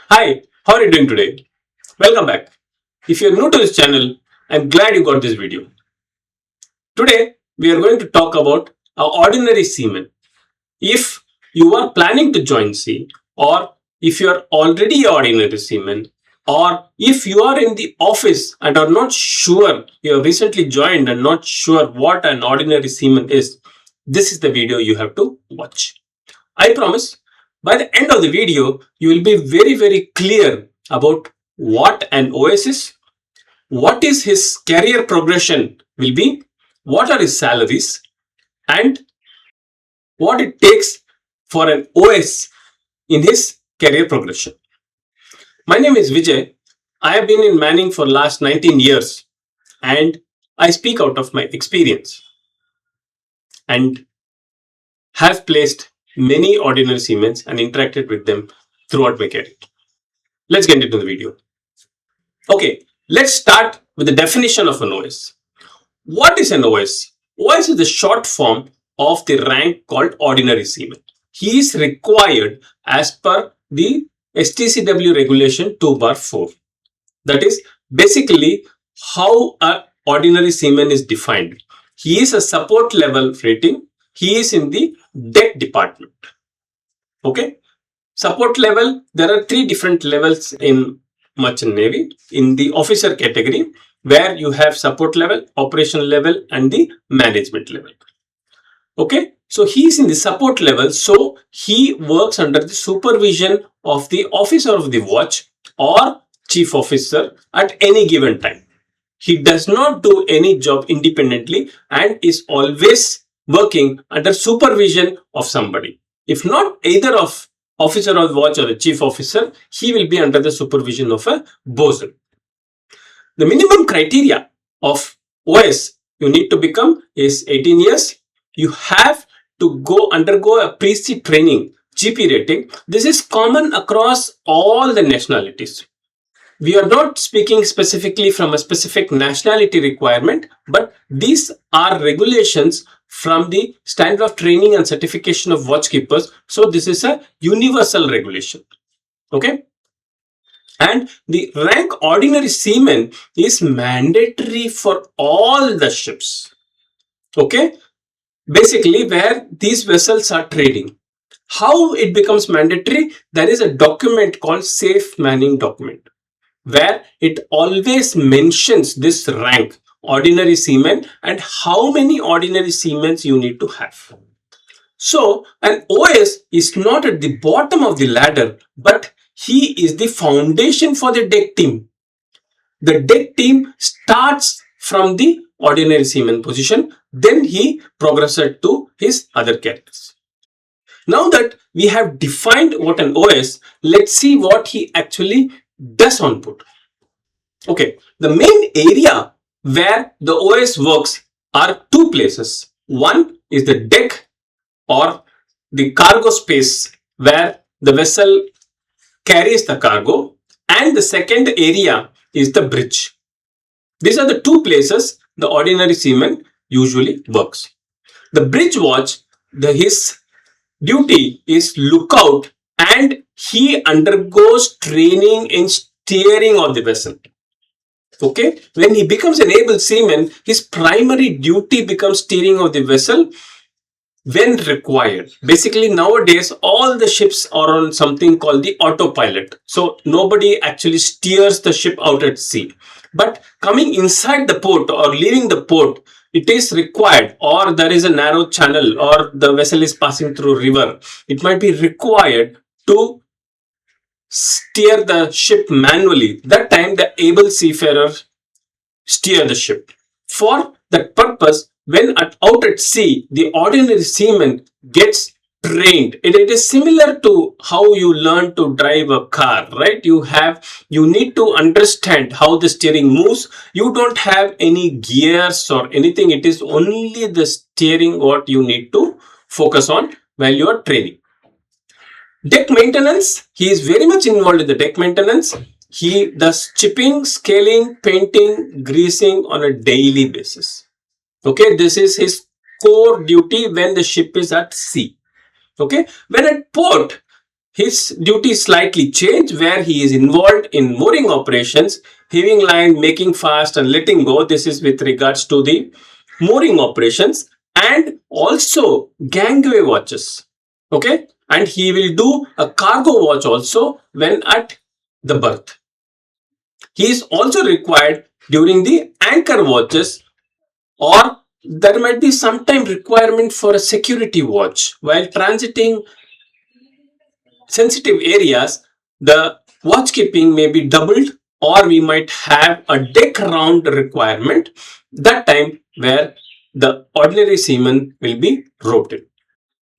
Hi, how are you doing today? Welcome back. If you're new to this channel, I'm glad you got this video. Today, we are going to talk about an ordinary seaman. If you are planning to join sea, or if you are already an ordinary seaman, or if you are in the office and are not sure, you have recently joined and not sure what an ordinary seaman is, this is the video you have to watch. I promise by the end of the video, you will be very clear about what an OS is, what is his career progression will be, what are his salaries, and what it takes for an OS in his career progression. My name is Vijay. I have been in manning for last 19 years and I speak out of my experience and have placed many ordinary seamen and interacted with them throughout my career. Let's get into the video. Okay, let's start with the definition of an OS. What is an OS? OS is the short form of the rank called ordinary seaman. He is required as per the STCW Regulation 2/4. That is basically how an ordinary seaman is defined. He is a support level rating. He is in the deck department. Okay. Support level, there are three different levels in Merchant Navy. In the officer category, where you have support level, operational level, and the management level. Okay, so he is in the support level, so he works under the supervision of the officer of the watch or chief officer at any given time. He does not do any job independently and is always working under supervision of somebody. If not either of officer of the watch or the chief officer, he will be under the supervision of a bosun. The minimum criteria of OS you need to become is 18 years. You have to undergo a pre-sea training, GP rating. This is common across all the nationalities. We are not speaking specifically from a specific nationality requirement, but these are regulations from the standard of training and certification of watchkeepers. So this is a universal regulation. Okay. And the rank ordinary seaman is mandatory for all the ships. Okay. Basically, where these vessels are trading. How it becomes mandatory? There is a document called Safe Manning Document, where it always mentions this rank, ordinary seaman, and how many ordinary seamen you need to have. So, an OS is not at the bottom of the ladder, but he is the foundation for the deck team. The deck team starts from the ordinary seaman position, then he progresses to his other careers. Now that we have defined what an OS, let's see what he actually does on board. Okay, the main area where the OS works are two places. One is the deck or the cargo space where the vessel carries the cargo, and the second area is the bridge. These are the two places the ordinary seaman usually works. The bridge watch, his duty is lookout and he undergoes training in steering of the vessel. Okay, when he becomes an able seaman, his primary duty becomes steering of the vessel when required. Basically, nowadays, all the ships are on something called the autopilot. So nobody actually steers the ship out at sea. But coming inside the port or leaving the port, it is required, or there is a narrow channel or the vessel is passing through river. It might be required to steer the ship manually. That time the able seafarer steer the ship. For that purpose, when out at sea, the ordinary seaman gets trained. It is similar to how you learn to drive a car, right? You need to understand how the steering moves. You don't have any gears or anything. It is only the steering what you need to focus on while you are training. Deck maintenance, he is very much involved in the deck maintenance. He does chipping, scaling, painting, greasing on a daily basis. Okay, this is his core duty when the ship is at sea. Okay, when at port, his duties slightly change, where he is involved in mooring operations, heaving line, making fast and letting go. This is with regards to the mooring operations, and also gangway watches. Okay, and he will do a cargo watch also when at the berth. He is also required during the anchor watches, or there might be sometime requirement for a security watch while transiting sensitive areas. The watchkeeping may be doubled, or we might have a deck round requirement, that time where the ordinary seaman will be roped in.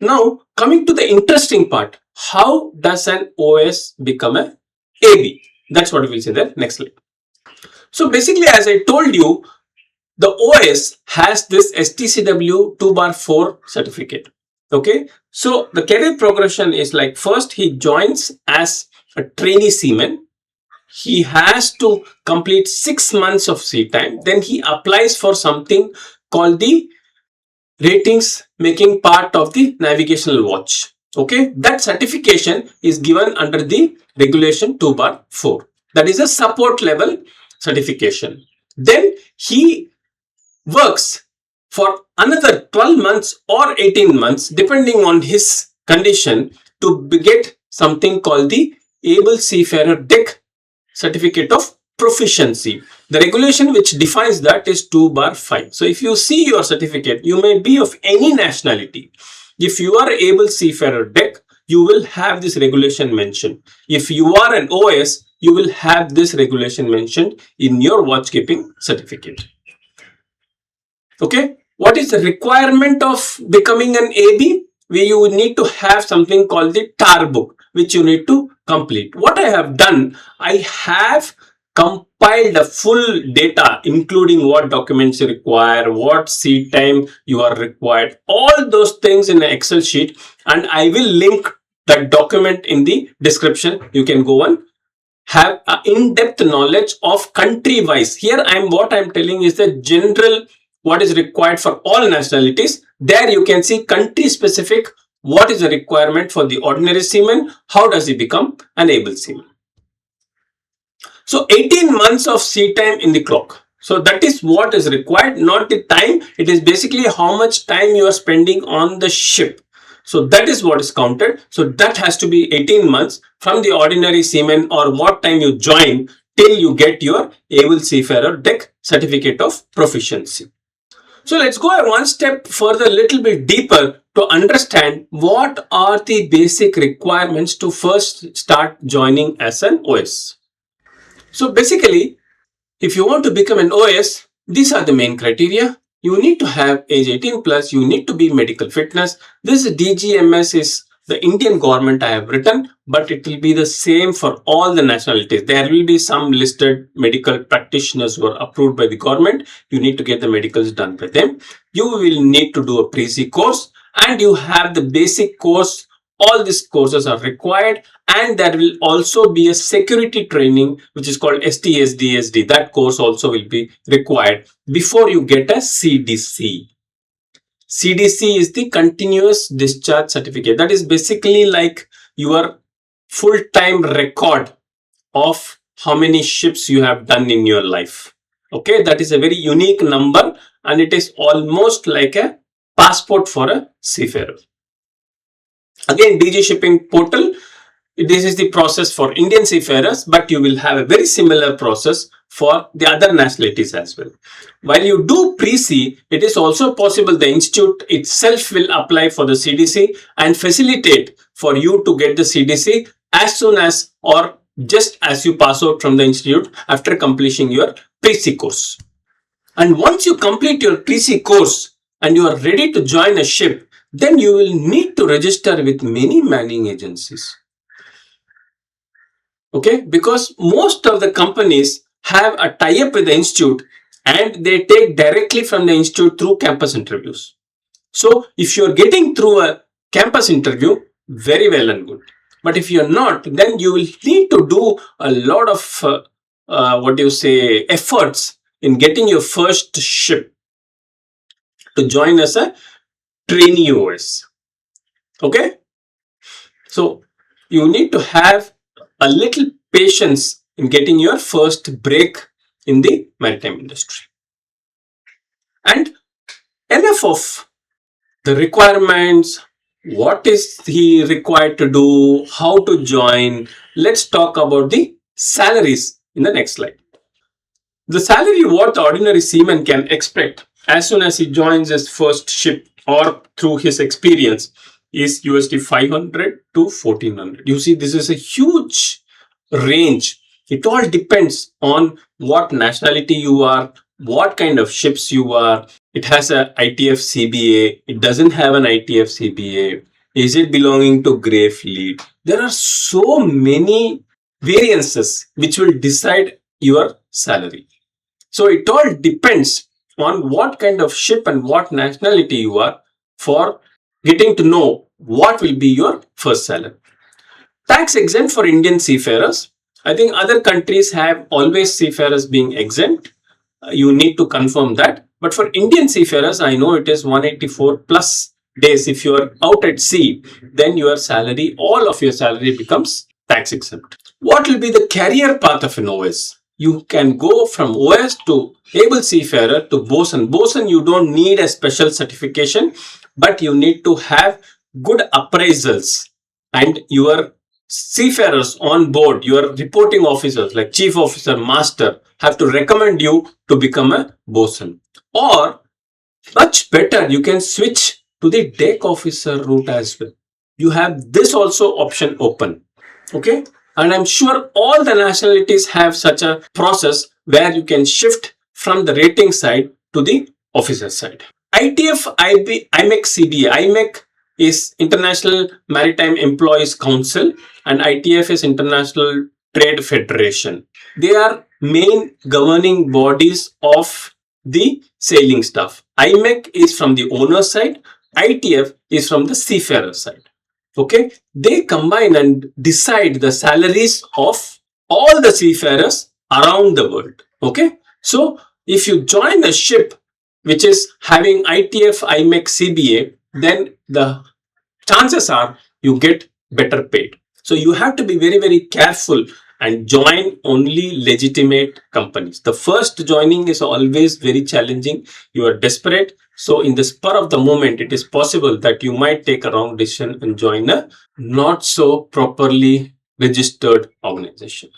Now, coming to the interesting part, how does an OS become a AB? That's what we'll see there. Next slide. So basically, as I told you, the OS has this STCW 2/4 certificate. Okay, so the career progression is like, first he joins as a trainee seaman. He has to complete 6 months of sea time. Then he applies for something called the ratings, making part of the navigational watch. Okay, that certification is given under the regulation 2/4. That is a support level certification. Then he works for another 12 months or 18 months, depending on his condition, to get something called the Able Seafarer Deck Certificate of Proficiency. The regulation which defines that is 2/5. So if you see your certificate, you may be of any nationality. If you are Able Seafarer Deck, you will have this regulation mentioned. If you are an OS, you will have this regulation mentioned in your watchkeeping certificate. Okay, what is the requirement of becoming an AB? You need to have something called the TAR book, which you need to complete. What I have done, I have compiled a full data, including what documents you require, what sea time you are required, all those things in an Excel sheet, and I will link that document in the description. You can go and have an in-depth knowledge of country-wise. Here, what I'm telling is the general, what is required for all nationalities. There you can see country-specific, what is the requirement for the ordinary seaman, how does he become an able seaman. So 18 months of sea time in the clock. So that is what is required, not the time. It is basically how much time you are spending on the ship. So that is what is counted. So that has to be 18 months from the ordinary seaman, or what time you join till you get your Able Seafarer Deck Certificate of Proficiency. So let's go one step further, little bit deeper, to understand what are the basic requirements to first start joining as an OS. So basically, if you want to become an OS, these are the main criteria. You need to have age 18 plus, you need to be medical fitness. This DGMS is the Indian government I have written, but it will be the same for all the nationalities. There will be some listed medical practitioners who are approved by the government. You need to get the medicals done by them. You will need to do a pre-sea course, and you have the basic course. All these courses are required, and there will also be a security training which is called STSDSD. That course also will be required before you get a CDC. CDC is the continuous discharge certificate. That is basically like your full-time record of how many ships you have done in your life. Okay, that is a very unique number, and it is almost like a passport for a seafarer. Again, DG Shipping Portal, this is the process for Indian seafarers, but you will have a very similar process for the other nationalities as well. While you do pre-sea, it is also possible the institute itself will apply for the CDC and facilitate for you to get the CDC as soon as, or just as you pass out from the institute after completing your pre-sea course. And once you complete your pre-sea course and you are ready to join a ship, then you will need to register with many manning agencies. Okay, because most of the companies have a tie-up with the institute, and they take directly from the institute through campus interviews. So if you're getting through a campus interview, very well and good. But if you're not, then you will need to do a lot of efforts in getting your first ship to join as a trainee OS. Okay, so you need to have a little patience in getting your first break in the maritime industry. And enough of the requirements, what is he required to do, how to join. Let's talk about the salaries in the next slide. The salary what the ordinary seaman can expect as soon as he joins his first ship or through his experience is USD 500 to 1400. You see, this is a huge range. It all depends on what nationality you are, what kind of ships you are. It has a ITF CBA. It doesn't have an ITF CBA. Is it belonging to Grey Fleet? There are so many variances which will decide your salary. So it all depends on what kind of ship and what nationality you are for getting to know what will be your first salary. Tax exempt for Indian seafarers. I think other countries have always seafarers being exempt. You need to confirm that. But for Indian seafarers, I know it is 184 plus days. If you are out at sea, then your salary, all of your salary becomes tax exempt. What will be the career path of an OS? You can go from OS to able seafarer to bosun. Bosun, you don't need a special certification, but you need to have good appraisals, and your seafarers on board, your reporting officers like chief officer, master, have to recommend you to become a bosun. Or much better, you can switch to the deck officer route as well. You have this also option open. Okay. And I'm sure all the nationalities have such a process where you can shift from the rating side to the officer side. ITF IMEC CBA. IMEC is International Maritime Employees Council and ITF is International Trade Federation. They are main governing bodies of the sailing staff. IMEC is from the owner side. ITF is from the seafarer side. Okay, they combine and decide the salaries of all the seafarers around the world. Okay, so if you join a ship which is having ITF IMEC CBA, then the chances are you get better paid. So you have to be very, very careful and join only legitimate companies. The first joining is always very challenging. You are desperate. So in the spur of the moment, it is possible that you might take a wrong decision and join a not so properly registered organization.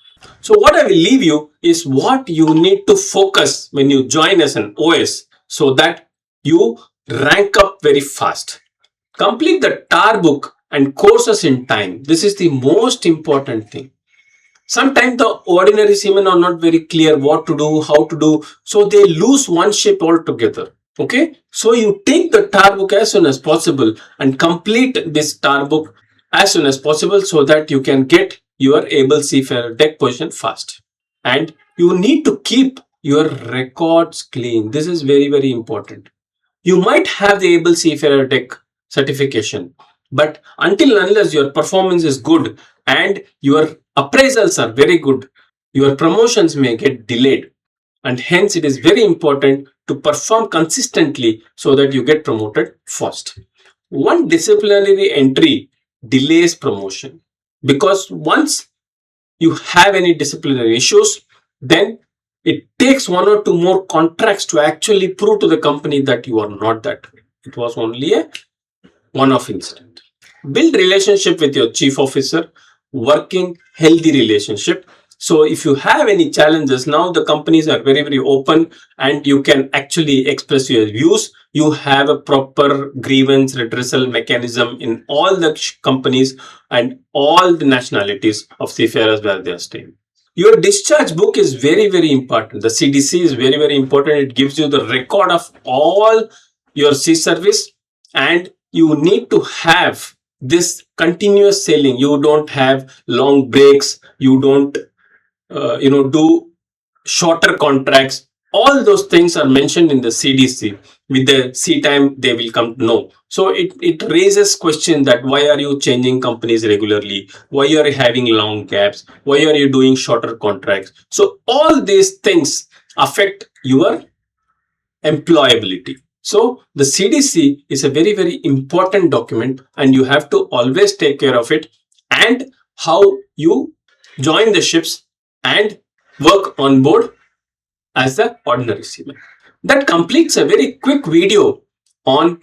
So what I will leave you is what you need to focus when you join as an OS so that you rank up very fast. Complete the TAR book and courses in time. This is the most important thing. Sometimes the ordinary seamen are not very clear what to do, how to do. So they lose one ship altogether. Okay. So you take the TAR book as soon as possible and complete this TAR book as soon as possible so that you can get your able seafarer deck position fast. And you need to keep your records clean. This is very, very important. You might have the able seafarer deck certification, but until and unless your performance is good and your appraisals are very good, your promotions may get delayed. And hence it is very important to perform consistently so that you get promoted fast. One disciplinary entry delays promotion because once you have any disciplinary issues, then it takes one or two more contracts to actually prove to the company that you are not that way. It was only a one-off incident. Build relationship with your chief officer, working healthy relationship. So if you have any challenges, now the companies are very, very open and you can actually express your views. You have a proper grievance redressal mechanism in all the companies and all the nationalities of seafarers where they are staying. Your discharge book is very, very important. The CDC is very, very important. It gives you the record of all your sea service, and you need to have this continuous sailing. You don't have long breaks. You don't, do shorter contracts. All those things are mentioned in the CDC. With the sea time, they will come to know. So it raises question that why are you changing companies regularly? Why are you having long gaps? Why are you doing shorter contracts? So all these things affect your employability. So the CDC is a very, very important document and you have to always take care of it. and how you join the ships and work on board as the ordinary seaman. That completes a very quick video on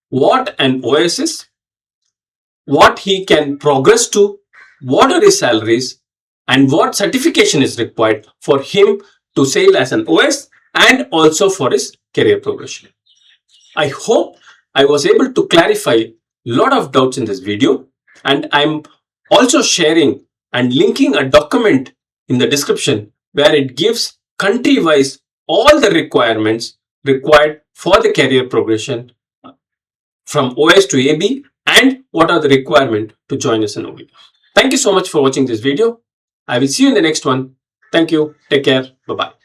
what an OS is, what he can progress to, what are his salaries, and what certification is required for him to sail as an OS and also for his career progression. I hope I was able to clarify a lot of doubts in this video, and I'm also sharing and linking a document in the description where it gives country-wise all the requirements required for the career progression from OS to AB and what are the requirements to join as an OB. Thank you so much for watching this video. I will see you in the next one. Thank you. Take care. Bye-bye.